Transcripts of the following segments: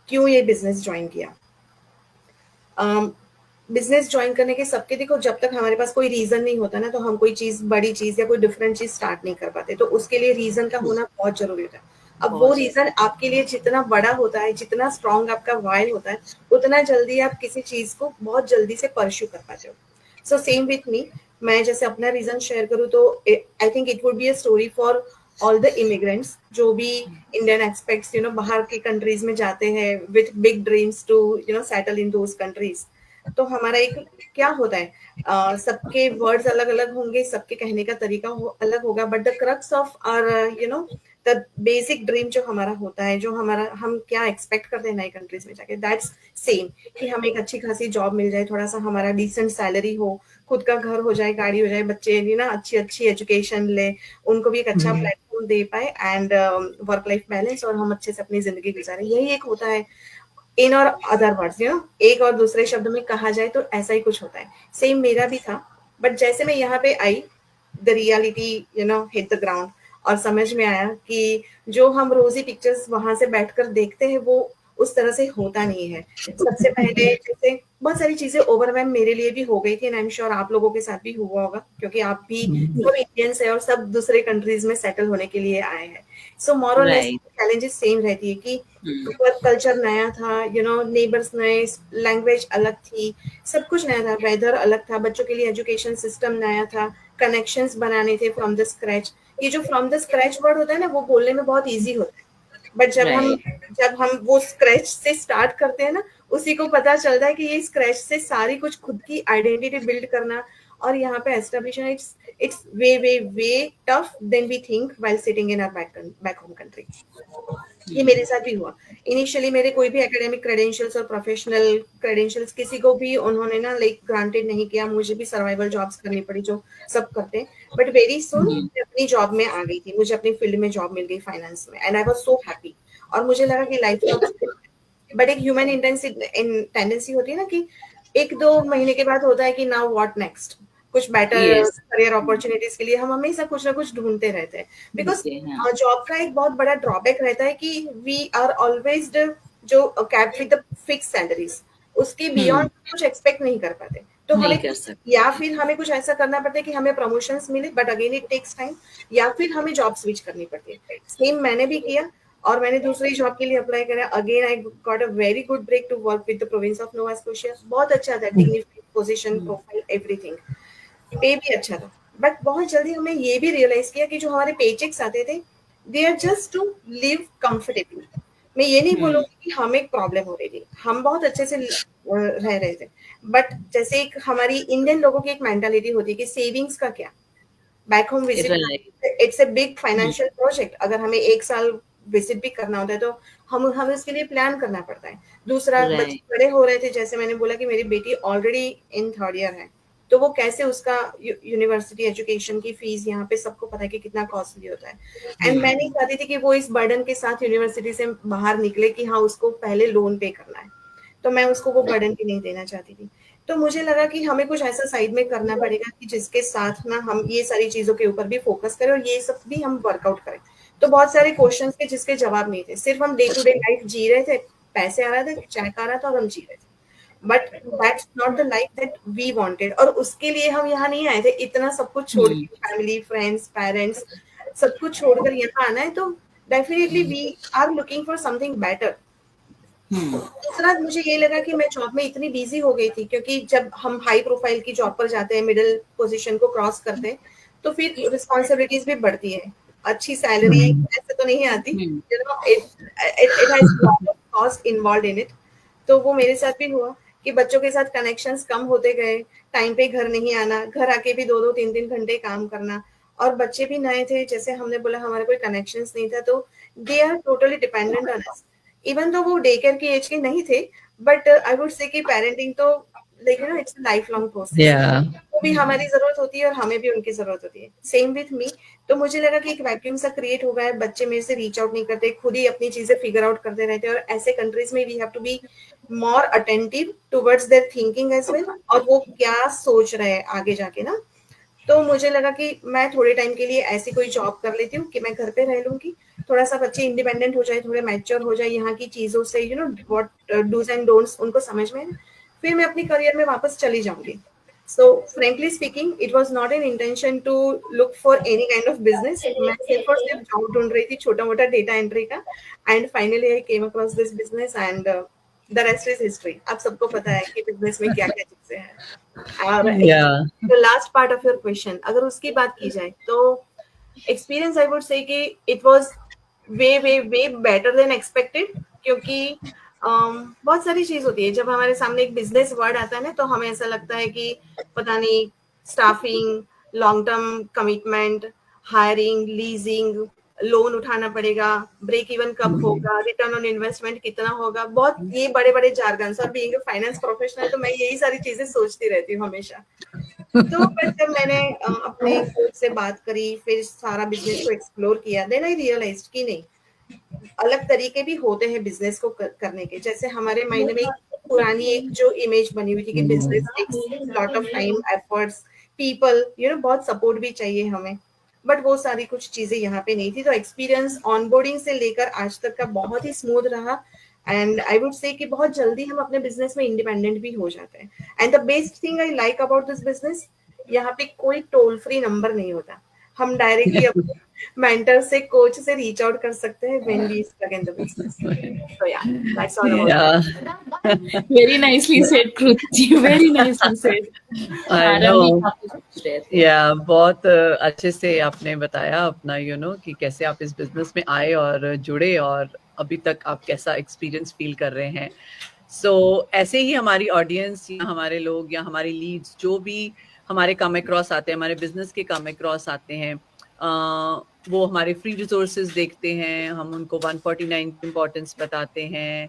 क्यों ये business join किया। बिजनेस ज्वाइन करने के सबके, देखो जब तक हमारे पास कोई रीजन नहीं होता ना, तो हम कोई चीज, बड़ी चीज या कोई डिफरेंट चीज स्टार्ट नहीं कर पाते, तो उसके लिए रीजन का होना बहुत जरूरी होता है। अब वो रीजन आपके लिए जितना बड़ा होता है, जितना स्ट्रॉन्ग आपका वाई होता है, उतना जल्दी आप किसी चीज को बहुत जल्दी से परस्यू कर पाते हो। सो सेम विथ मी, मैं जैसे अपना रीजन शेयर करूँ तो I think it would be a story for all the immigrants जो भी इंडियन एक्सपेक्ट्स बाहर के कंट्रीज में जाते हैं with big dreams to settle in those countries. तो हमारा एक क्या होता है, सबके वर्ड्स अलग अलग होंगे, सबके कहने का तरीका अलग होगा, but the crux of our the basic dream जो हमारा होता है, जो हमारा हम क्या एक्सपेक्ट करते हैं नई कंट्रीज में जाके, दैट्स सेम, कि हमें एक अच्छी खासी जॉब मिल जाए, थोड़ा सा हमारा डिसेंट सैलरी हो, खुद का घर हो जाए, गाड़ी हो जाए, बच्चे अच्छी अच्छी एजुकेशन ले, उनको भी एक अच्छा प्लेटफॉर्म दे पाए, एंड वर्क लाइफ बैलेंस, और हम अच्छे से अपनी जिंदगी गुजारें। यही एक होता है इन और अदर वर्ड्स, एक और दूसरे शब्द में कहा जाए तो ऐसा ही कुछ होता है। सेम मेरा भी था, बट जैसे मैं यहाँ पे आई, the reality hit the ground, और समझ में आया कि जो हम रोजी पिक्चर्स वहां से बैठकर देखते हैं वो उस तरह से होता नहीं है। सबसे पहले जैसे बहुत सारी चीजें ओवरवेम मेरे लिए भी हो गई थी, एंड आई एम श्योर आप लोगों के साथ भी हुआ होगा, क्योंकि आप भी सब इंडियंस है और सब दूसरे कंट्रीज में सेटल होने के लिए आए हैं। सो मोर और लेस चैलेंजेस सेम रहती है कि वर्क कल्चर नया था, नेबर्स नए, लैंग्वेज अलग थी, सब कुछ नया था, वेदर अलग था, बच्चों के लिए एजुकेशन सिस्टम नया था, कनेक्शंस बनाने थे फ्रॉम द स्क्रैच। ये जो फ्रॉम द स्क्रैच वर्ड होता है ना, वो बोलने में बहुत इजी होता है, बट जब हम वो स्क्रैच से स्टार्ट करते हैं ना, उसी को पता चलता है कि ये स्क्रैच से सारी कुछ खुद की आइडेंटिटी बिल्ड करना और यहाँ पे establish, it's way way way tough then we think while sitting in our back home country. ये मेरे साथ भी हुआ। इनिशियली मेरे कोई भी एकेडमिक क्रेडेंशियल्स और प्रोफेशनल क्रेडेंशियल्स किसी को भी उन्होंने ना लाइक ग्रांटेड नहीं किया, मुझे भी सर्वाइवल जॉब्स करनी पड़ी जो सब करते हैं, बट वेरी सुन मैं अपनी जॉब में आ गई थी, मुझे अपनी फील्ड में जॉब मिल गई फाइनेंस में, and I was so happy, और मुझे लगा कि लाइफ तो बट एक ह्यूमन टेंडेंसी होती है ना कि एक दो महीने के बाद होता है कि नाउ व्हाट नेक्स्ट, कुछ बेटर करियर अपॉर्चुनिटीज के लिए हम हमेशा कुछ ना कुछ ढूंढते रहते हैं, बिकॉज जॉब का एक बहुत बड़ा ड्रॉबैक रहता है कि वी आर ऑलवेज जो cap with the fix salaries, उसके बियॉन्ड कुछ एक्सपेक्ट नहीं कर पाते, तो हमें या फिर हमें कुछ ऐसा करना पड़ता है कि हमें प्रमोशंस मिले, but again it takes time, या फिर हमें जॉब स्विच करनी पड़ती है। सेम मैंने भी किया, और मैंने दूसरी जॉब के लिए अप्लाई करा, again I got a very good break to work with the province of Nova Scotia, बहुत अच्छा था, डिग्निफाइड पोजीशन, प्रोफाइल, एवरीथिंग, पे भी अच्छा था, बट बहुत जल्दी हमने ये भी रियलाइज किया कि जो हमारे पेचेक्स आते थे, they are just to live comfortably. मैं ये नहीं बोलूंगी कि हमें एक प्रॉब्लम हो रही थी, हम बहुत अच्छे से रह रहे थे, बट जैसे एक हमारी इंडियन लोगों की एक मेंटालिटी होती है कि सेविंग्स का क्या, back home visit, it's a big financial project, अगर हमें एक साल विजिट भी करना होता है तो हमें उसके लिए प्लान करना पड़ता है। दूसरा, बच्चे बड़े हो रहे थे, जैसे मैंने बोला कि मेरी बेटी ऑलरेडी इन थर्ड ईयर है, तो वो कैसे उसका यूनिवर्सिटी एजुकेशन की फीस, यहाँ पे सबको पता है कि कितना कॉस्टली होता है, एंड मैं नहीं चाहती थी कि वो इस बर्डन के साथ यूनिवर्सिटी से बाहर निकले कि हाँ उसको पहले लोन पे करना है, तो मैं उसको वो बर्डन भी नहीं देना चाहती थी। तो मुझे लगा कि हमें कुछ ऐसा साइड में करना पड़ेगा कि जिसके साथ ना हम ये सारी चीजों के ऊपर भी फोकस करें और ये सब भी हम वर्कआउट करें। तो बहुत सारे क्वेश्चंस थे जिसके जवाब नहीं थे, सिर्फ हम डे टू डे लाइफ जी रहे थे, पैसे आ रहे थे, चेक आ रहा था और हम जी रहे थे, but that's not the life that we wanted, और उसके लिए हम यहाँ नहीं आए थे, इतना सब कुछ छोड़ के, फैमिली, फ्रेंड्स, पेरेंट्स, सब कुछ छोड़कर यहाँ आना है, तो definitely we are looking for something better. दूसरा, मुझे ये लगा कि मैं जॉब में इतनी बिजी हो गई थी, क्योंकि जब हम हाई प्रोफाइल की जॉब पर जाते हैं, मिडिल पोजीशन को क्रॉस करते हैं, तो फिर रिस्पॉन्सिबिलिटीज भी बढ़ती है, अच्छी सैलरी ऐसे तो नहीं आती, it has lot of cost involve in it. तो वो मेरे साथ भी हुआ कि बच्चों के साथ कनेक्शंस कम होते गए, टाइम पे घर नहीं आना, घर आके भी 2-2 3-3 घंटे काम करना, और बच्चे भी नए थे, जैसे हमने बोला हमारा कोई कनेक्शंस नहीं था, तो they are totally dependent on us, even though वो डे केयर की एज के नहीं थे, बट आई वुड से कि पेरेंटिंग तो इट्स लाइफ लॉन्ग प्रोसेस, वो भी हमारी जरूरत होती है और हमें भी उनकी जरूरत होती है। सेम विथ मी, तो मुझे लगा कि एक वैक्यूम सा क्रिएट हो गया है, बच्चे मेरे से रीच आउट नहीं करते, खुद ही अपनी चीजें फिगर आउट करते रहते हैं, और ऐसे कंट्रीज में we have to be more attentive towards their thinking as well, और वो क्या सोच रहे हैं आगे जाके ना, तो मुझे लगा कि मैं थोड़े टाइम के लिए ऐसी कोई जॉब कर लेती हूँ कि मैं घर पे रह लूंगी, थोड़ा सा बच्चे इंडिपेंडेंट हो जाए, थोड़े मैच्योर हो जाए यहाँ की चीजों से, व्हाट डूज एंड डोंट्स उनको समझ में, फिर मैं अपनी करियर में वापस चली जाऊंगी. So frankly speaking, it was not an intention to look for any kind of business. मैं सिर्फ और सिर्फ जॉब ढूंढ रही थी छोटा मोटा डेटा एंट्री का, and finally I came across this business and the rest is history. आप सबको पता है कि बिजनेस में क्या क्या चीजें हैं. और Yeah. the last part of your question, अगर उसकी बात की जाए तो experience I would say कि it was way better than expected, क्योंकि बहुत सारी चीज होती है जब हमारे सामने एक बिजनेस वर्ड आता है ना, तो हमें ऐसा लगता है कि पता नहीं, staffing, long term commitment, hiring, leasing, loan उठाना पड़ेगा, ब्रेक इवन कब होगा, रिटर्न ऑन इन्वेस्टमेंट कितना होगा, बहुत ये बड़े बड़े जार्गन्स. और बीइंग अ फाइनेंस प्रोफेशनल तो मैं यही सारी चीजें सोचती रहती हूँ हमेशा. तो बट जब मैंने अपने कोच से बात करी, फिर सारा बिजनेस को एक्सप्लोर किया, देन आई रियलाइज्ड कि नहीं, अलग तरीके भी होते हैं बिजनेस को करने के. जैसे हमारे माइंड में एक पुरानी एक जो इमेज बनी हुई थी कि business takes lot of time, efforts, people, बहुत सपोर्ट भी चाहिए हमें, बट वो सारी कुछ चीजें यहाँ पे नहीं थी. तो एक्सपीरियंस ऑनबोर्डिंग से लेकर आज तक का बहुत ही स्मूथ रहा, एंड आई वुड से कि बहुत जल्दी हम अपने बिजनेस में इंडिपेंडेंट भी हो जाते हैं. And the best thing I like about this business, यहाँ पे कोई टोल फ्री नंबर नहीं होता, हम डायरेक्टली अपने मेंटर से, कोच से रीच आउट कर सकते हैं when we stuck in the business. So yeah, that's all about Yeah. that. Very nicely said, Kruti ji. Very nicely said. I Ravneet, know. आप कुछ पूछ रहे थे. या बहुत अच्छे से आपने बताया अपना कि कैसे आप इस बिजनेस में आए और जुड़े, और अभी तक आप कैसा एक्सपीरियंस फील कर रहे हैं. सो ऐसे ही हमारी ऑडियंस या हमारे लोग या हमारी लीड्स जो भी हमारे कम अक्रॉस आते हैं, हमारे बिजनेस के कम अक्रॉस आते हैं, वो हमारे फ्री रिसोर्सेज देखते हैं, हम उनको 149 की इम्पोर्टेंस बताते हैं,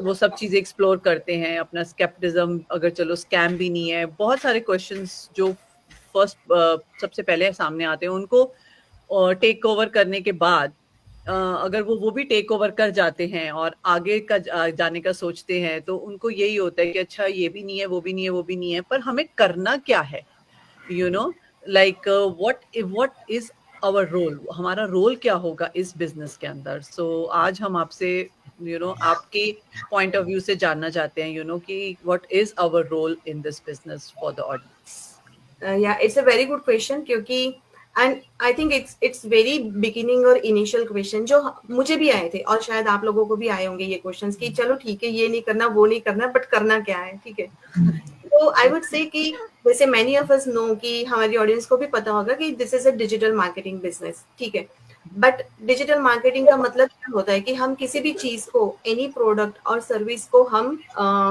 वो सब चीज़ें एक्सप्लोर करते हैं, अपना स्केप्टिज्म, अगर चलो स्कैम भी नहीं है, बहुत सारे क्वेश्चंस जो फर्स्ट सबसे पहले सामने आते हैं, उनको टेक ओवर करने के बाद अगर वो भी टेक ओवर कर जाते हैं और आगे का जाने का सोचते हैं, तो उनको यही होता है कि अच्छा ये भी नहीं है, वो भी नहीं है, वो भी नहीं है, पर हमें करना क्या है, like what is our role, हमारा रोल क्या होगा इस बिजनेस के अंदर. सो आज हम आपसे आपके पॉइंट ऑफ व्यू से जानना चाहते हैं कि what is our role in this business for the audience. Yeah, it's a very good question, क्योंकि and I think it's very beginning और इनिशियल क्वेश्चन जो मुझे भी आए थे, और शायद आप लोगों को भी आए होंगे ये क्वेश्चंस कि चलो ठीक है, ये नहीं करना, वो नहीं करना, बट करना क्या है, ठीक है. तो आई वुड से कि वैसे मैनी ऑफ अस नो कि हमारी ऑडियंस को भी पता होगा कि this is a digital marketing business, ठीक है. बट डिजिटल मार्केटिंग का मतलब क्या होता है कि हम किसी भी चीज को, एनी प्रोडक्ट और सर्विस को हम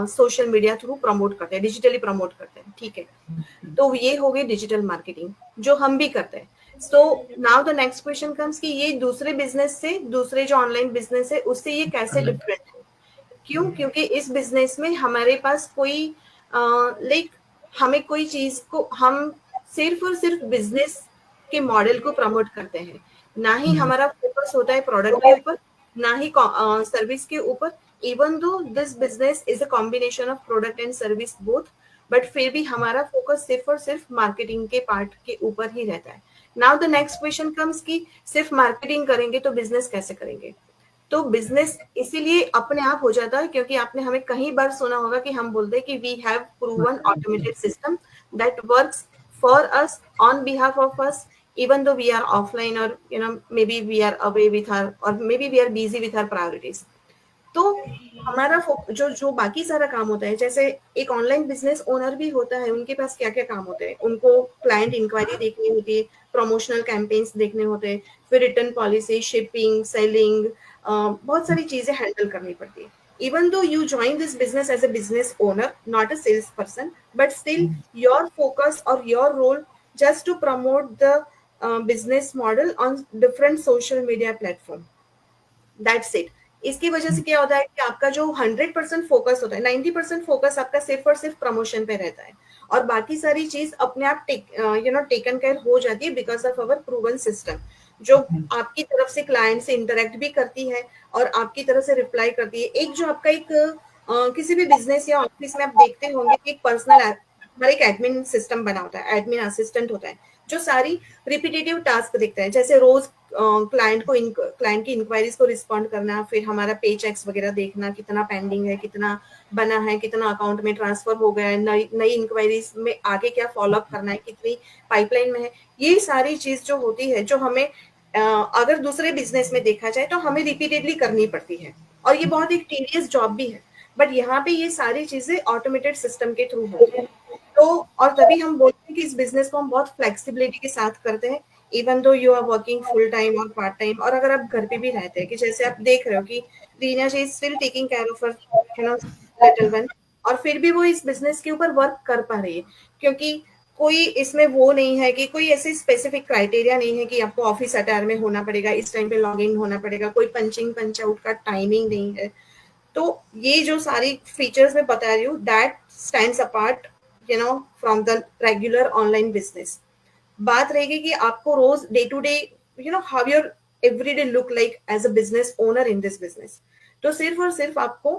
सोशल मीडिया थ्रू प्रमोट करते हैं, डिजिटली प्रमोट करते हैं, ठीक है. तो ये हो गई डिजिटल मार्केटिंग जो हम भी करते हैं. So now the next question comes कि ये दूसरे बिजनेस से, दूसरे जो ऑनलाइन बिजनेस है उससे ये कैसे डिफरेंट है. क्यों? क्योंकि इस बिजनेस में हमारे पास कोई लाइक हमें कोई चीज को, हम सिर्फ और सिर्फ बिजनेस के मॉडल को प्रमोट करते हैं, ना ही हमारा फोकस होता है प्रोडक्ट के ऊपर, ना ही सर्विस के ऊपर. Even though this business is a combination of product and service both, but फिर भी हमारा फोकस सिर्फ और सिर्फ मार्केटिंग के पार्ट के ऊपर ही रहता है. Now the next question comes कि सिर्फ मार्केटिंग करेंगे तो बिजनेस कैसे करेंगे. तो बिजनेस इसीलिए अपने आप हो जाता है क्योंकि आपने हमें कई बार सुना होगा कि हम बोलते हैं कि we have proven automated system that works for us on behalf of us, even though we are offline, or maybe we are away with our, or maybe we are busy with our priorities. तो हमारा जो जो बाकी सारा काम होता है, जैसे एक ऑनलाइन बिजनेस ओनर भी होता है, उनके पास क्या क्या काम होते हैं, उनको क्लाइंट इंक्वायरी देखनी होती है, प्रमोशनल कैंपेन्स देखने होते हैं, फिर रिटर्न पॉलिसी, शिपिंग, सेलिंग, बहुत सारी चीजें हैंडल करनी पड़ती है. Even though you join this business as a business owner, not a salesperson, but still your focus or your role just to promote the business model on different social media platform. That's it. इसकी वजह से क्या होता है कि आपका जो 100% focus होता है, 90% फोकस आपका सिर्फ और सिर्फ प्रमोशन पे रहता है, और बाकी सारी चीज अपने आप टेकन केयर हो जाती है because of our proven system, जो आपकी तरफ से क्लाइंट से इंटरेक्ट भी करती है और आपकी तरफ से रिप्लाई करती है. एक जो आपका एक किसी भी बिजनेस या ऑफिस में आप देखते होंगे कि एक हमारा एक एडमिन सिस्टम बना होता है, एडमिन असिस्टेंट होता है जो सारी रिपीटेटिव टास्क देखता है, जैसे रोज क्लाइंट की इंक्वायरीज को रिस्पॉन्ड करना, फिर हमारा पे चेक्स वगैरह देखना, कितना पेंडिंग है, कितना बना है, कितना अकाउंट में ट्रांसफर हो गया है, नई नई इंक्वायरीज में आगे क्या फॉलोअप करना है, कितनी पाइपलाइन में है। ये सारी चीज जो होती है, जो हमें अगर दूसरे बिजनेस में देखा जाए तो हमें रिपीटेडली करनी पड़ती है, और ये बहुत एक टीडियस जॉब भी है, बट यहाँ पे ये सारी चीजें ऑटोमेटेड सिस्टम के थ्रू होती है। तो और तभी हम बोलते हैं कि इस बिजनेस को हम बहुत फ्लेक्सिबिलिटी के साथ करते हैं, even though you are working full time और पार्ट टाइम, और अगर आप घर पे भी रहते हैं, कि जैसे आप देख रहे हो कि Reena ji still taking care of little one, और फिर भी वो इस बिजनेस के ऊपर वर्क कर पा रही है, क्योंकि कोई इसमें वो नहीं है कि कोई ऐसे स्पेसिफिक क्राइटेरिया नहीं है कि आपको ऑफिस अटायर में होना पड़ेगा, इस टाइम पे लॉग इन होना पड़ेगा, कोई पंचिंग पंच आउट का टाइमिंग नहीं है। तो ये जो सारी फीचर्स मैं बता रही हूँ, that stands apart from the regular online business. बात रहेगी कि आपको रोज day to day how your everyday look like as a business owner in this business. तो सिर्फ और सिर्फ आपको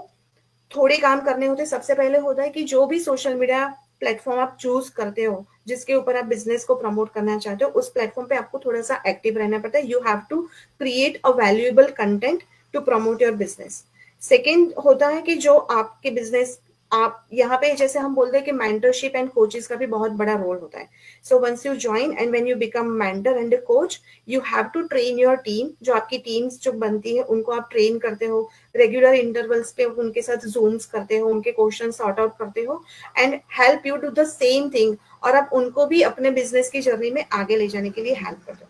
थोड़े काम करने होते हैं। सबसे पहले होता है कि जो भी सोशल मीडिया प्लेटफॉर्म आप चूज करते हो, जिसके ऊपर आप बिजनेस को प्रमोट करना चाहते हो, उस प्लेटफॉर्म पे आपको थोड़ा सा एक्टिव रहना पड़ता है। You have to create a valuable content to promote your business. Second होता है कि जो आपके बिजनेस, आप यहाँ पे जैसे हम बोलते हैं कि मेंटरशिप एंड कोचेस का भी बहुत बड़ा रोल होता है। So once you join and when you become mentor and coach, you have to train your team. जो आपकी टीम्स जो बनती है उनको आप ट्रेन करते हो, रेगुलर इंटरवल्स पे उनके साथ जूम्स करते हो, उनके क्वेश्चन सॉर्ट आउट करते हो and help you do the same thing, और आप उनको भी अपने बिजनेस की जर्नी में आगे ले जाने के लिए हेल्प करते हो।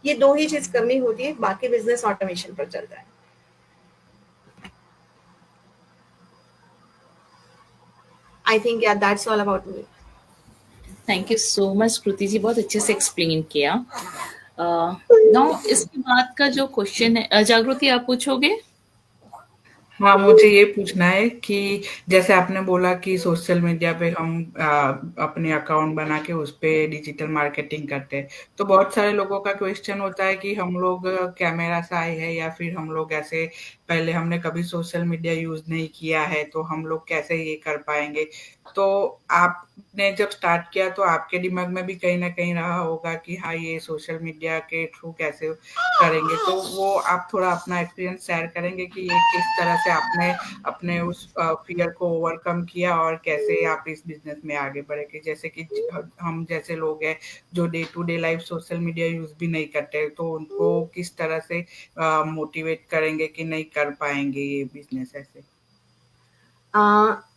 ये दो ही चीज करनी होती है, बाकी बिजनेस ऑटोमेशन पर चलता है। I think yeah, that's all about me. Thank you so much Kriti ji, बहुत अच्छे से एक्सप्लेन किया। नाउ इसके बाद का जो क्वेश्चन है, जागृति आप पूछोगे? हाँ, मुझे ये पूछना है कि जैसे आपने बोला कि सोशल मीडिया पे हम अपने अकाउंट बना के उस पे डिजिटल मार्केटिंग करते हैं, तो बहुत सारे लोगों का क्वेश्चन होता है कि हम लोग कैमरा शाय है या फिर हम लोग ऐसे पहले हमने कभी सोशल मीडिया यूज नहीं किया है, तो हम लोग कैसे ये कर पाएंगे। तो आपने जब स्टार्ट किया तो आपके दिमाग में भी कहीं ना कहीं रहा होगा कि हाँ, ये सोशल मीडिया के थ्रू कैसे करेंगे, तो वो आप थोड़ा अपना एक्सपीरियंस शेयर करेंगे कि ये किस तरह से आपने अपने उस फियर को ओवरकम किया और कैसे आप इस बिजनेस में आगे बढ़े। कि जैसे कि हम जैसे लोग हैं जो day to day life social media use भी नहीं करते, तो उनको किस तरह से मोटिवेट करेंगे कि नहीं कर पाएंगे ये बिजनेस ऐसे।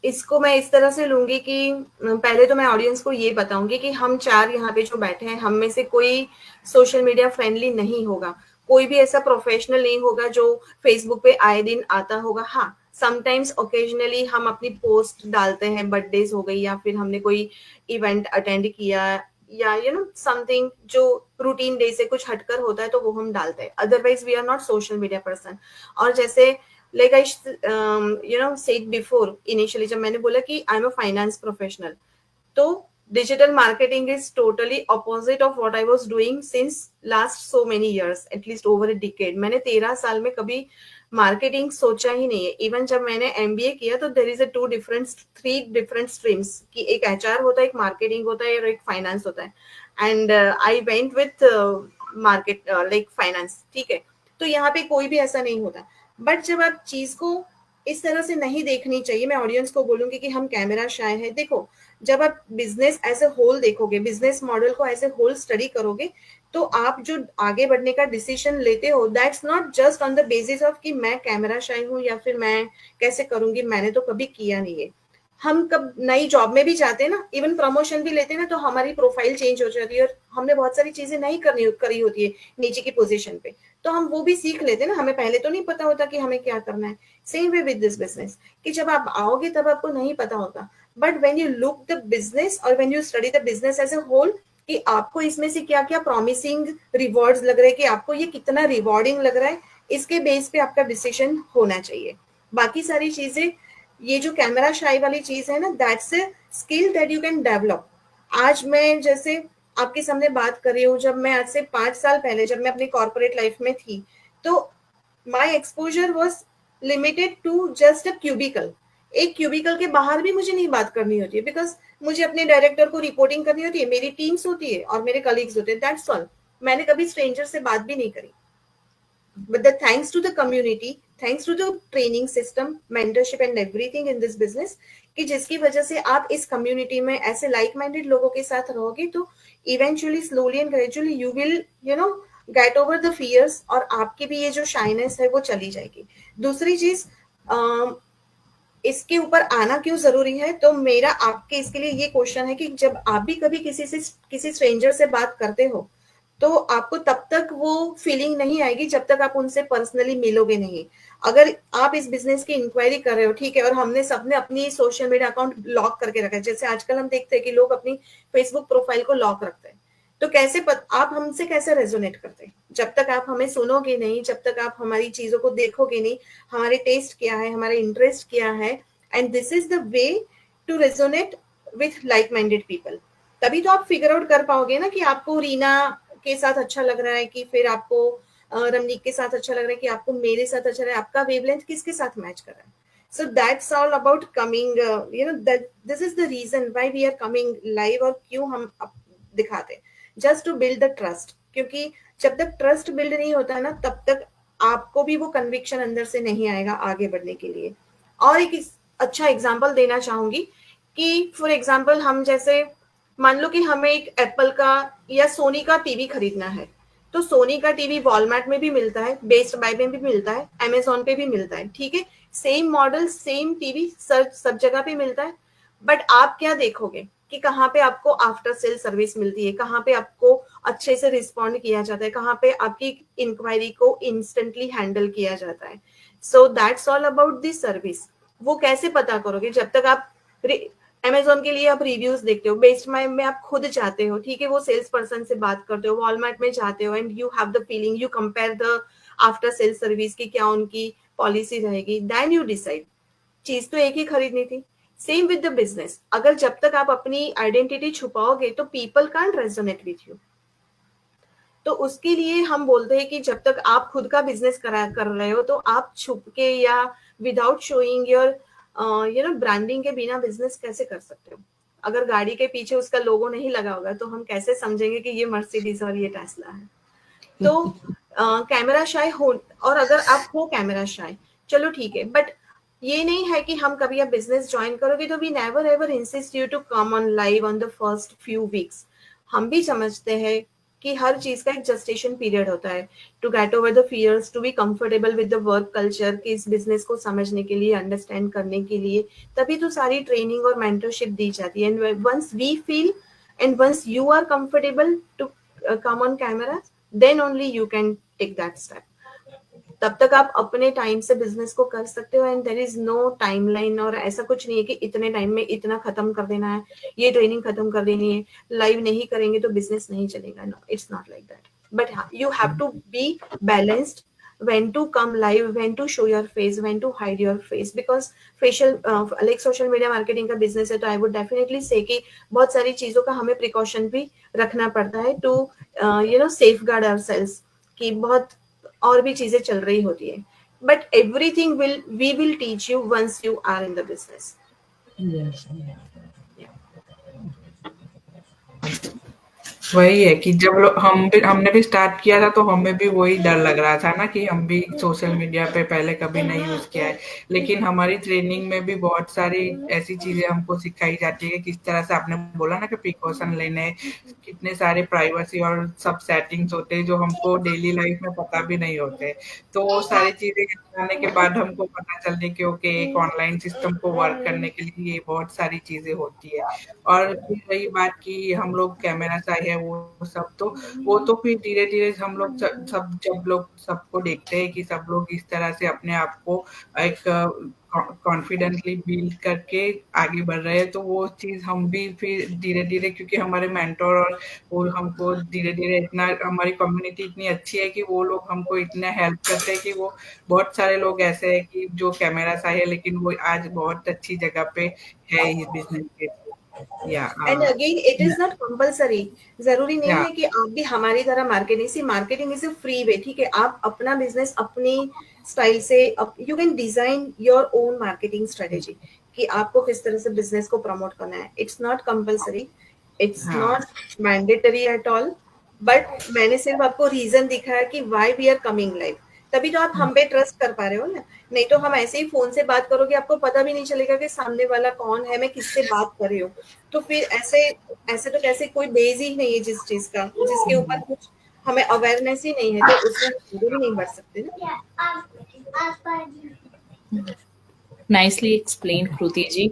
इसको मैं इस तरह से लूंगी कि पहले तो मैं ऑडियंस को ये बताऊंगी कि हम चार यहाँ पे जो बैठे हैं, हम में से कोई सोशल मीडिया फ्रेंडली नहीं होगा, कोई भी ऐसा प्रोफेशनल नहीं होगा जो फेसबुक पे आए दिन आता होगा। हाँ, समटाइम्स ओकेजनली हम अपनी पोस्ट डालते हैं, बर्थडेज हो गई या फिर हमने कोई इवेंट अटेंड किया या समथिंग जो रूटीन डे से कुछ हटकर होता है तो वो हम डालते हैं। Otherwise we are not social media person. और जैसे like I said before initially, जब मैंने बोला कि I'm a finance professional, तो digital marketing is totally opposite of what I was doing since last so many years, at least over a decade. मैंने 13 साल में कभी मार्केटिंग सोचा ही नहीं है। इवन जब मैंने MBA किया तो there is a three different streams, कि एक HR होता है, एक मार्केटिंग होता है और एक फाइनेंस होता है, and I went with market like finance। ठीक है, तो यहाँ पे कोई भी ऐसा नहीं होता। बट जब आप चीज को इस तरह से नहीं देखनी चाहिए, मैं ऑडियंस को बोलूंगी कि हम कैमरा शाय है। देखो, जब आप बिजनेस एज ए होल देखोगे, बिजनेस मॉडल को एज ए होल स्टडी करोगे, तो आप जो आगे बढ़ने का डिसीजन लेते हो, that's not just on the basis of कि मैं कैमरा शाय हूँ या फिर मैं कैसे करूंगी, मैंने तो कभी किया नहीं है। हम कब नई जॉब में भी जाते हैं ना, इवन प्रमोशन भी लेते हैं ना, तो हमारी प्रोफाइल चेंज हो जाती है और हमने बहुत सारी चीजें नहीं करी होती है नीचे की पोजीशन पे, तो हम वो भी सीख लेते हैं ना। हमें पहले तो नहीं पता होता कि हमें क्या करना है। Same way with this business, कि जब आप आओगे तब आपको नहीं पता होगा, but when you look the business और when you study the business as a whole, कि आपको इसमें से क्या क्या प्रॉमिसिंग रिवॉर्ड्स लग रहे हैं, कि आपको ये कितना रिवॉर्डिंग लग रहा है, इसके बेस पे आपका डिसीजन होना चाहिए। बाकी सारी चीजें, ये जो कैमरा शाई वाली चीज है ना, that's a skill that you can develop. आज मैं जैसे आपके सामने बात कर रही हूँ, जब मैं आज से 5 साल पहले जब मैं अपनी कॉर्पोरेट लाइफ में थी, तो my exposure was limited to just a cubicle. एक क्यूबिकल के बाहर भी मुझे नहीं बात करनी होती है, बिकॉज मुझे अपने डायरेक्टर को रिपोर्टिंग करनी होती है, मेरी टीम्स होती है और मेरे कलीग्स होते हैं, दैट्स ऑल। मैंने कभी स्ट्रेंजर से बात भी नहीं करी, but the thanks to the community, thanks to the training system, mentorship and everything in this business, कि जिसकी वजह से आप इस कम्युनिटी में ऐसे लाइक माइंडेड लोगों के साथ रहोगे तो eventually slowly and gradually you will get over the fears, और आपकी भी ये जो शाइनेस है वो चली जाएगी। दूसरी चीज, इसके ऊपर आना क्यों जरूरी है, तो मेरा आपके इसके लिए ये क्वेश्चन है कि जब आप भी कभी किसी स्ट्रेंजर से बात करते हो तो आपको तब तक वो फीलिंग नहीं आएगी जब तक आप उनसे पर्सनली मिलोगे नहीं। अगर आप इस बिजनेस की इंक्वायरी कर रहे हो, ठीक है, और हमने सबने अपनी सोशल मीडिया अकाउंट लॉक करके रखा है, जैसे आजकल हम देखते हैं कि लोग अपनी फेसबुक प्रोफाइल को लॉक रखते हैं, तो कैसे आप हमसे कैसे रेजोनेट करते हैं? जब तक आप हमें सुनोगे नहीं, जब तक आप हमारी चीजों को देखोगे नहीं, हमारे टेस्ट क्या है, हमारे इंटरेस्ट क्या है, and this is the way to resonate with like minded people. तभी तो आप फिगर आउट कर पाओगे ना कि आपको रीना के साथ अच्छा लग रहा है, कि फिर आपको रमनीक के साथ अच्छा लग रहा है, कि आपको मेरे साथ अच्छा लग रहा है, आपका वेवलेंथ किसके साथ मैच कर रहा है। So that's all about coming, that this is the reason why we are coming live, और क्यों हम दिखाते हैं, just to build the trust, क्योंकि जब तक ट्रस्ट बिल्ड नहीं होता ना तब तक आपको भी वो कन्विक्शन अंदर से नहीं आएगा आगे बढ़ने के लिए। और एक अच्छा एग्जांपल देना चाहूंगी कि फॉर एग्जांपल हम जैसे मान लो कि हमें एक एप्पल का या सोनी का टीवी खरीदना है, तो सोनी का टीवी वॉलमार्ट में भी मिलता है, बेस्ट बाय में भी मिलता है, अमेजोन पे भी मिलता है, ठीक है, सेम मॉडल सेम टीवी सब जगह पे मिलता है। बट आप क्या देखोगे कि कहाँ पे आपको आफ्टर सेल सर्विस मिलती है, कहाँ पे आपको अच्छे से रिस्पॉन्ड किया जाता है, कहाँ पे आपकी इंक्वायरी को इंस्टेंटली हैंडल किया जाता है। So that's all about this service. वो कैसे पता करोगे? जब तक आप अमेजोन के लिए आप रिव्यूज देखते हो, बेस्ट बाय में आप खुद जाते हो, ठीक है, वो सेल्स पर्सन से बात करते हो, वॉलमार्ट में जाते हो, and you have the feeling, you compare the after sale service की क्या उनकी पॉलिसी रहेगी, देन यू डिसाइड। चीज तो एक ही खरीदनी थी। सेम विद द बिजनेस, अगर जब तक आप अपनी आइडेंटिटी छुपाओगे तो people can't resonate with you. तो उसके लिए हम बोलते हैं कि जब तक आप खुद का बिजनेस कर रहे हो तो आप छुप के या विदाउट शोइंग योर ब्रांडिंग के बिना बिजनेस कैसे कर सकते हो? अगर गाड़ी के पीछे उसका लोगो नहीं लगा होगा तो हम कैसे समझेंगे कि ये मर्सिडीज और ये टेस्ला है? तो कैमरा शाय हो, और अगर आप हो कैमरा शाय, चलो ठीक है, बट ये नहीं है कि हम कभी आप बिजनेस ज्वाइन करोगे तो we never ever insist you to come on live on the first few weeks. हम भी समझते हैं कि हर चीज का एक जस्टेशन पीरियड होता है, to get over the fears, to be comfortable with the work culture, कि इस बिजनेस को समझने के लिए, अंडरस्टैंड करने के लिए तभी तो सारी ट्रेनिंग और मेंटरशिप दी जाती है। And once we feel and once you are comfortable to come on camera, then only you can take that step. तब तक आप अपने टाइम से बिजनेस को कर सकते हो, and there is no timeline, और ऐसा कुछ नहीं है कि इतने टाइम में इतना खत्म कर देना है, ये ट्रेनिंग खत्म कर देनी है, लाइव नहीं करेंगे तो बिजनेस नहीं चलेगा। No, it's not like that. But you have to be balanced, when to come live, when to show your face, when to hide your face, because facial like social media marketing का business है, तो I would definitely say कि बहुत सारी चीजों का हमें precaution भी रखना पड़ता है to safeguard ourselves, कि बहुत और भी चीजें चल रही होती है, but everything we will teach you once you are in the business. Yes. वही है कि जब हमने भी स्टार्ट किया था तो हमें भी वही डर लग रहा था ना कि हम भी सोशल मीडिया पे पहले कभी नहीं यूज किया है, लेकिन हमारी ट्रेनिंग में भी बहुत सारी ऐसी चीजें हमको सिखाई जाती है, किस तरह से आपने बोला ना कि प्रिकॉशन लेने, कितने सारे प्राइवेसी और सब सेटिंग्स होते हैं जो हमको डेली लाइफ में पता भी नहीं होते। तो वो सारी चीजें जाने के बाद हमको पता चलने कि ओके, एक ऑनलाइन सिस्टम को वर्क करने के लिए ये बहुत सारी चीजें होती है। और फिर रही बात कि हम लोग कैमरा चाहे वो सब, तो वो तो फिर धीरे-धीरे हम लोग जब लोग सबको देखते हैं कि सब लोग इस तरह से अपने आप को एक कॉन्फिडेंटली बिल्ड करके आगे बढ़ रहे हैं, तो वो चीज़ हम भी फिर धीरे-धीरे, क्योंकि हमारे मेंटर और वो हमको धीरे-धीरे इतना, हमारी कम्युनिटी इतनी अच्छी है कि वो लोग हमको इतना हेल्प करते हैं कि वो बहुत सारे लोग ऐसे हैं कि जो कैमरा शाय है लेकिन वो आज बहुत अच्छी जगह पे है इस बिजनेस के। And again it is not compulsory, जरूरी नहीं है कि आप भी हमारी तरह marketing is a free way, ठीक है, आप अपना बिजनेस अपनी स्टाइल से, you can design your own marketing strategy, कि आपको किस तरह से बिजनेस को प्रमोट करना है. इट्स नॉट कंपल्सरी, इट्स हाँ not mandatory at all, but मैंने सिर्फ आपको रीजन दिखाया कि why we are coming live. तभी तो आप हम पे ट्रस्ट कर पा रहे हो ना. नहीं तो हम ऐसे ही फोन से बात करोगे, आपको पता भी नहीं चलेगा कि सामने वाला कौन है, मैं किससे बात कर रही हूँ. तो फिर ऐसे ऐसे तो कैसे, कोई बेस ही नहीं है जिस चीज का, जिसके ऊपर कुछ हमें अवेयरनेस ही नहीं है, तो उसमें हम आगे भी नहीं बढ़ सकते ना. Nicely explain Kriti ji.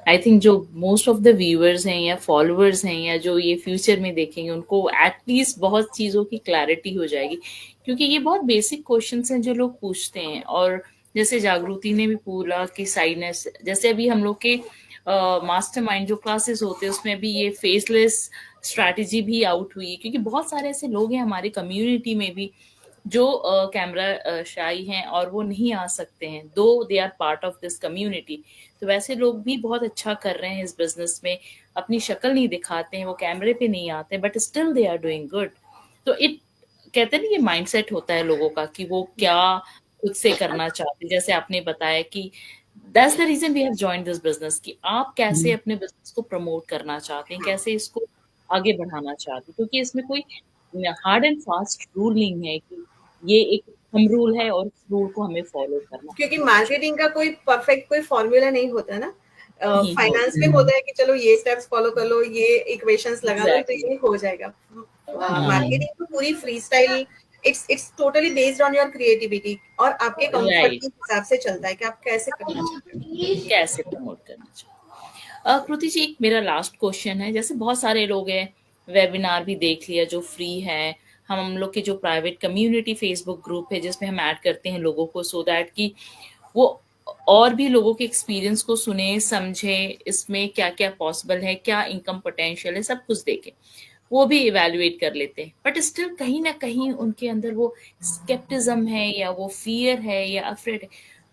I think जो मोस्ट ऑफ द व्यूअर्स हैं या फॉलोअर्स हैं या जो ये फ्यूचर में देखेंगे उनको एटलीस्ट बहुत चीज़ों की क्लैरिटी हो जाएगी, क्योंकि ये बहुत बेसिक क्वेश्चंस हैं जो लोग पूछते हैं. और जैसे जागृति ने भी पूरा कि साइनेस, जैसे अभी हम लोग के मास्टरमाइंड जो क्लासेस होते हैं उसमें भी ये फेसलेस स्ट्रैटेजी भी आउट हुई, क्योंकि बहुत सारे ऐसे लोग हैं हमारी कम्युनिटी में भी जो कैमरा शाई हैं और वो नहीं आ सकते हैं, though they are part of this community. तो वैसे लोग भी बहुत अच्छा कर रहे हैं इस बिजनेस में, अपनी शक्ल नहीं दिखाते हैं, वो कैमरे पे नहीं आते, but still they are doing good. तो इट कहते हैं ना, ये माइंडसेट होता है लोगों का कि वो क्या खुद से करना चाहते हैं. जैसे आपने बताया कि that's the reason we have joined this business, कि आप कैसे अपने बिजनेस को प्रमोट करना चाहते हैं, कैसे इसको आगे बढ़ाना चाहते हैं, क्योंकि इसमें कोई हार्ड एंड फास्ट रूल नहीं है कि ये एक हम रूल है और इस रूल को हमें फॉलो करना क्योंकि मार्केटिंग का कोई परफेक्ट कोई फॉर्मूला नहीं होता ना. नहीं हो. फाइनेंस में होता है कि चलो ये स्टेप्स फॉलो कर लो, ये इक्वेशंस लगा लो, तो एग्जैक्टली. ये हो जाएगा. मार्केटिंग तो पूरी free style, it's totally based on your creativity और आपके कंफर्ट राइट. के हिसाब से चलता है कि आप कैसे करना चाहते हो. कैसे प्रमोट करना चाहिए. कृति जी, एक मेरा लास्ट क्वेश्चन है. जैसे बहुत सारे लोग हैं, वेबिनार भी देख लिया जो फ्री है, हम लोग के जो प्राइवेट कम्युनिटी फेसबुक ग्रुप है जिसमें हम ऐड करते हैं लोगों को, सो दैट कि वो और भी लोगों के एक्सपीरियंस को सुने, समझे, इसमें क्या क्या पॉसिबल है, क्या इनकम पोटेंशियल है, सब कुछ देखें, वो भी इवेल्युएट कर लेते हैं. बट स्टिल कहीं ना कहीं उनके अंदर वो स्केप्टिज्म है या वो फियर है या अफ्रेड है,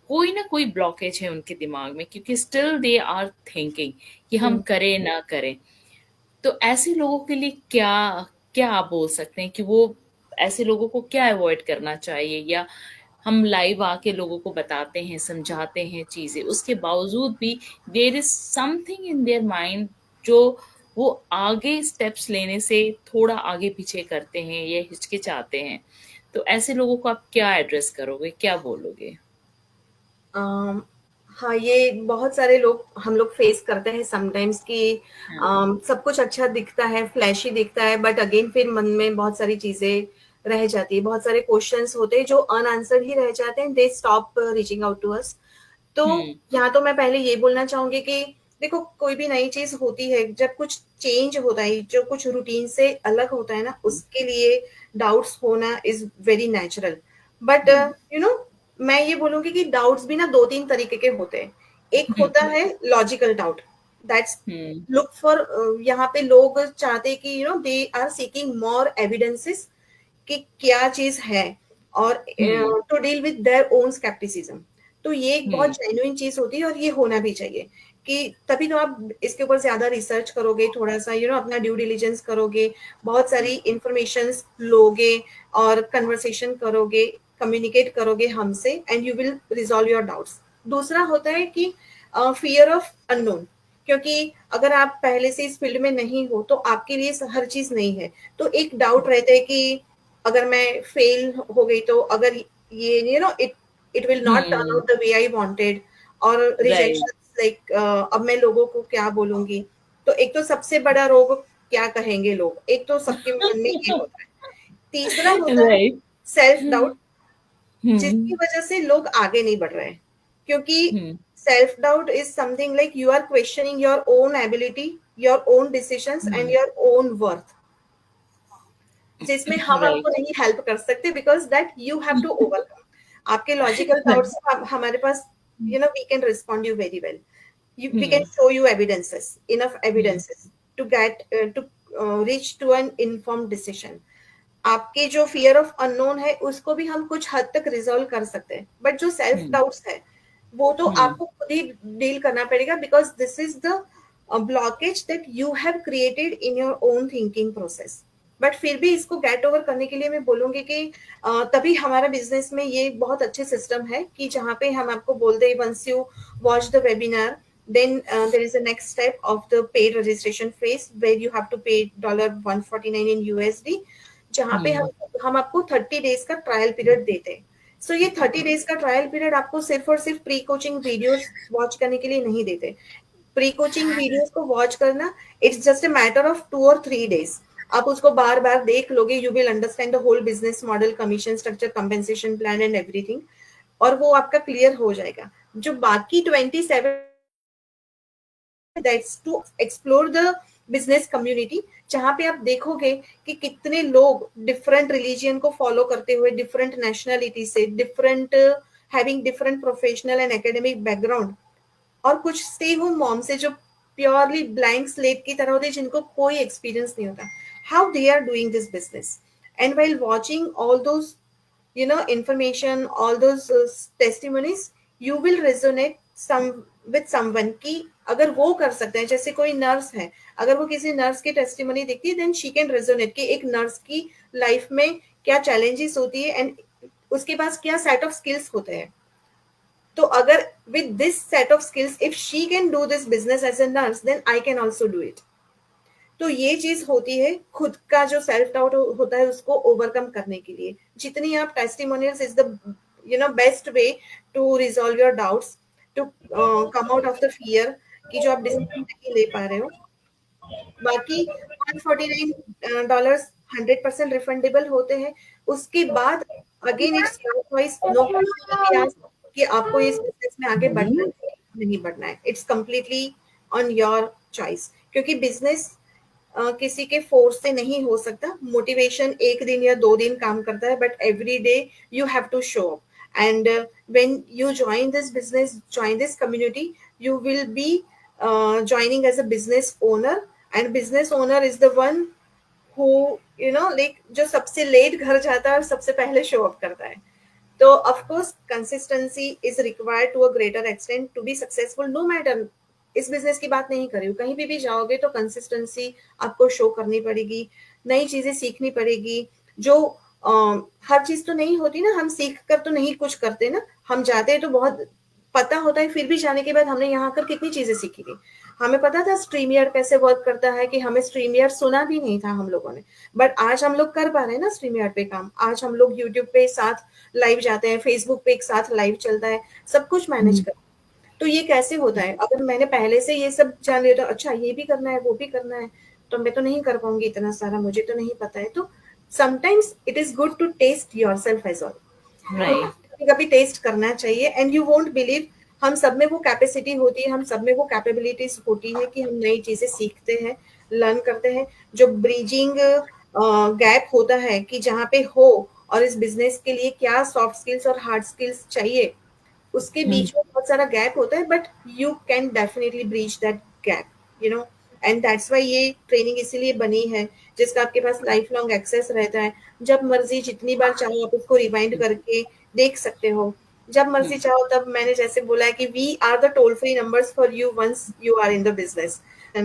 कोई ना कोई ब्लॉकेज है उनके दिमाग में, क्योंकि स्टिल दे आर थिंकिंग कि हम करें ना करें. तो ऐसे लोगों के लिए क्या क्या आप बोल सकते हैं कि वो ऐसे लोगों को क्या अवॉइड करना चाहिए, या हम लाइव आके लोगों को बताते हैं, समझाते हैं चीजें, उसके बावजूद भी there is something in their mind जो वो आगे स्टेप्स लेने से थोड़ा आगे पीछे करते हैं या हिचकिचाते हैं. तो ऐसे लोगों को आप क्या एड्रेस करोगे, क्या बोलोगे? हाँ, ये बहुत सारे लोग हम लोग फेस करते हैं समटाइम्स कि सब कुछ अच्छा दिखता है, फ्लैशी दिखता है, बट अगेन फिर मन में बहुत सारी चीजें रह जाती है, बहुत सारे क्वेश्चंस होते हैं जो अनआंसर्ड ही रह जाते हैं, they stop reaching out to us. तो यहाँ तो मैं पहले ये बोलना चाहूंगी कि देखो, कोई भी नई चीज होती है, जब कुछ चेंज होता है, जो कुछ रूटीन से अलग होता है ना, उसके लिए डाउट्स होना is very natural. But you know, मैं ये बोलूंगी कि डाउट्स भी ना दो तीन तरीके के होते हैं. एक होता है logical doubt, that's look for, यहाँ पे लोग चाहते हैं कि they are seeking more evidences कि क्या चीज है, और to deal with their own scepticism. तो ये एक बहुत जेन्युइन चीज होती है और ये होना भी चाहिए, कि तभी तो आप इसके ऊपर ज्यादा रिसर्च करोगे, थोड़ा सा अपना ड्यू डिलिजेंस करोगे, बहुत सारी इंफॉर्मेशन लोगे और कन्वर्सेशन करोगे, कम्युनिकेट करोगे हमसे, and you will resolve your doubts. दूसरा होता है कि फियर ऑफ अननोन, क्योंकि अगर आप पहले से इस फील्ड में नहीं हो तो आपके लिए हर चीज नहीं है. तो एक डाउट रहता है कि अगर मैं फेल हो गई तो, अगर ये it will not turn out the way I wanted, और रिजेक्शन लाइक अब मैं लोगों को क्या बोलूंगी. तो एक तो सबसे बड़ा रोग, क्या कहेंगे लोग, एक तो सबके मन में ये होता है. तीसरा होता है सेल्फ डाउट, जिसकी वजह से लोग आगे नहीं बढ़ रहे हैं, क्योंकि self doubt is something like you are questioning your own ability, your own decisions and your own worth, जिसमें हम आपको नहीं हेल्प कर सकते, because that you have to overcome. आपके लॉजिकल डाउट्स हमारे पास, we can respond you very well. We can show you enough evidences to get to reach to an informed decision. आपके जो फियर ऑफ अननोन है उसको भी हम कुछ हद तक रिजॉल्व कर सकते हैं, बट जो सेल्फ डाउट्स है वो तो आपको खुद ही डील करना पड़ेगा, because this is the blockage that you have created in your own thinking process. But फिर भी इसको गेट ओवर करने के लिए मैं बोलूंगी कि तभी हमारा बिजनेस में ये बहुत अच्छे सिस्टम है कि जहाँ पे हम आपको बोलते हैं, once you watch the webinar, Then there is the next step of the paid registration phase where you have to pay $149 in USD, जहाँ पे हम आपको 30 डेज का ट्रायल पीरियड देते हैं. सो ये 30 डेज का ट्रायल पीरियड आपको सिर्फ और सिर्फ प्री कोचिंग वीडियोस वॉच करने के लिए नहीं देते. प्री कोचिंग वीडियोस को वॉच करना, it's just a matter of 2 or 3 days. आप उसको बार बार देख लोगे, you will understand the whole business model, commission structure, compensation plan and everything, और वो आपका क्लियर हो जाएगा. जो बाकी 27, that's to explore the business community, जहां पे आप देखोगे कि कितने लोग डिफरेंट रिलीजियन को फॉलो करते हुए, डिफरेंट नेशनलिटी से, different having different professional and academic background, और कुछ स्टे होम मॉम से जो प्योरली ब्लैंक स्लेट की तरह होते हैं, जिनको कोई एक्सपीरियंस नहीं होता, how they are doing this business. And while watching all those information, all those testimonies, you will resonate with someone कि अगर वो कर सकते हैं, जैसे कोई नर्स है, अगर वो किसी नर्स की टेस्टिमनी देखती है, देन शी कैन रेजोनेट कि एक नर्स की लाइफ में क्या चैलेंजेस होती है एंड उसके पास क्या सेट ऑफ स्किल्स होते हैं. तो अगर with this set of skills if she can do this business as a nurse, then I can also do it. तो ये चीज होती है खुद का जो सेल्फ डाउट होता है उसको ओवरकम करने के लिए. जितनी आप testimonials is the best way to resolve your doubts, to come out of the fear कि जो आप डिसीजन नहीं ले पा रहे हो. बाकी $149 100% रिफंडेबल होते हैं. उसके बाद again it's your choice, no कि आपको इस बिजनेस में आगे बढ़ना है नहीं बढ़ना है. It's completely on your choice, क्योंकि बिजनेस किसी के फोर्स से नहीं हो सकता. मोटिवेशन एक दिन या 2 दिन काम करता है, but every day you have to show up. And when you join this business, join this community, you will be joining as a business owner, and business owner is the one who like जो सबसे late घर जाता है और सबसे पहले show up करता है. तो of course consistency is required to a greater extent to be successful, no matter. इस बिजनेस की बात नहीं कर रही हूँ, कहीं भी जाओगे तो कंसिस्टेंसी आपको शो करनी पड़ेगी, नई चीजें सीखनी पड़ेगी. जो हर चीज तो नहीं होती ना, हम सीख कर तो नहीं कुछ करते ना. हम जाते हैं तो बहुत पता होता है, फिर भी जाने के बाद हमने यहाँ आकर कितनी चीजें सीखी थी. हमें पता था स्ट्रीमयार्ड कैसे वर्क करता है, कि हमें स्ट्रीमयार्ड सुना भी नहीं था हम लोगों ने, बट आज हम लोग कर पा रहे हैं ना स्ट्रीमयार्ड पे काम. आज हम लोग यूट्यूब पे साथ लाइव जाते हैं, फेसबुक पे एक साथ लाइव चलता है, सब कुछ मैनेज कर. तो ये कैसे होता है? अगर मैंने पहले से ये सब जान लिया, तो अच्छा ये भी करना है वो भी करना है, तो मैं तो नहीं कर पाऊंगी इतना सारा, मुझे तो नहीं पता है. तो sometimes it is good to test yourself as all. कभी टेस्ट करना चाहिए. एंड यू वोंट बिलीव, हम सब में वो कैपेसिटी होती है, हम सब में वो कैपेबिलिटीज होती है कि हम नई चीजें सीखते हैं, लर्न करते हैं. जो ब्रिजिंग गैप होता है कि जहाँ पे हो और इस बिजनेस के लिए क्या सॉफ्ट स्किल्स और हार्ड स्किल्स चाहिए, उसके बीच में बहुत सारा गैप होता है, but you can definitely breach that gap, and that's why ये ट्रेनिंग इसीलिए बनी है, जिसका आपके पास लाइफ लॉन्ग एक्सेस रहता है. जब मर्जी जितनी बार चाहो आप उसको रिवाइंड करके देख सकते हो, जब मर्जी चाहो तब. मैंने जैसे बोला है कि we are the toll free numbers for you once you are in the business.